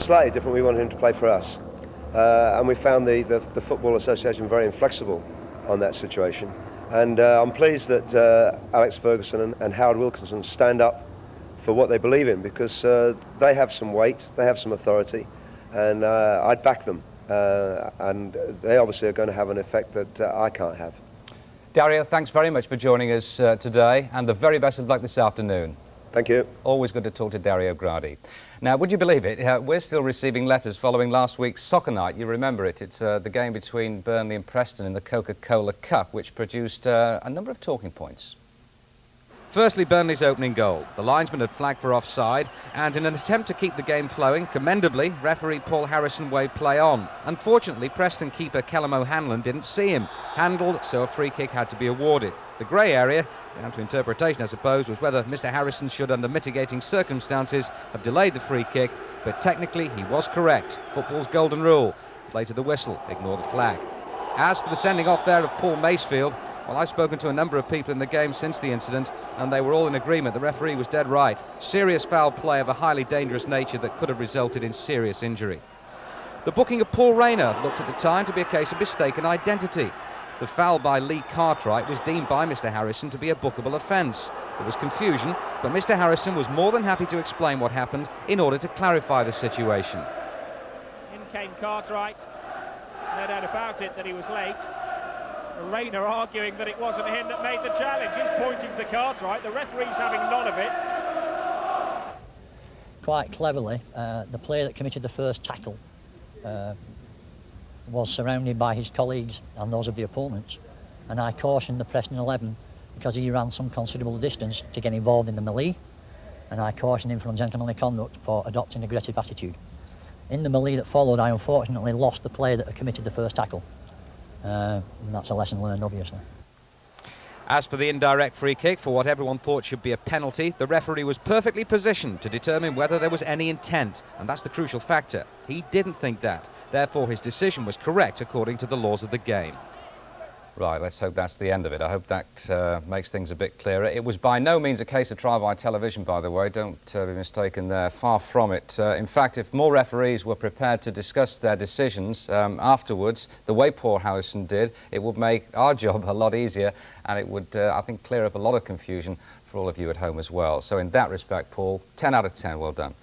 slightly different. We wanted him to play for us. And we found the Football Association very inflexible on that situation. And I'm pleased that Alex Ferguson and Howard Wilkinson stand up for what they believe in, because they have some weight, they have some authority, and I'd back them. And they obviously are going to have an effect that I can't have. Dario, thanks very much for joining us today, and the very best of luck this afternoon. Thank you. Always good to talk to Dario Gradi. Now, would you believe it? We're still receiving letters following last week's soccer night. You remember it. It's the game between Burnley and Preston in the Coca-Cola Cup, which produced a number of talking points. Firstly, Burnley's opening goal. The linesman had flagged for offside, and in an attempt to keep the game flowing, commendably, referee Paul Harrison waved play on. Unfortunately, Preston keeper Callum O'Hanlon didn't see him. Handled, so a free kick had to be awarded. The grey area, down to interpretation I suppose, was whether Mr Harrison should, under mitigating circumstances, have delayed the free kick, but technically he was correct. Football's golden rule: play to the whistle, ignore the flag. As for the sending off there of Paul Macefield, well, I've spoken to a number of people in the game since the incident, and they were all in agreement. The referee was dead right. Serious foul play of a highly dangerous nature that could have resulted in serious injury. The booking of Paul Rayner looked at the time to be a case of mistaken identity. The foul by Lee Cartwright was deemed by Mr Harrison to be a bookable offence. There was confusion, but Mr Harrison was more than happy to explain what happened in order to clarify the situation. In came Cartwright. No doubt about it that he was late. Rayner arguing that it wasn't him that made the challenge. He's pointing to Cartwright. The referee's having none of it. Quite cleverly, the player that committed the first tackle was surrounded by his colleagues and those of the opponents, and I cautioned the Preston 11 because he ran some considerable distance to get involved in the melee, and I cautioned him for ungentlemanly conduct for adopting an aggressive attitude. In the melee that followed, I unfortunately lost the player that had committed the first tackle. And that's a lesson learned, obviously. As for the indirect free kick, for what everyone thought should be a penalty, the referee was perfectly positioned to determine whether there was any intent, and that's the crucial factor. He didn't think that. Therefore, his decision was correct according to the laws of the game. Right, let's hope that's the end of it. I hope that makes things a bit clearer. It was by no means a case of trial by television, by the way. Don't be mistaken there. Far from it. In fact, if more referees were prepared to discuss their decisions afterwards, the way Paul Harrison did, it would make our job a lot easier, and it would, I think, clear up a lot of confusion for all of you at home as well. So in that respect, Paul, 10 out of 10, well done.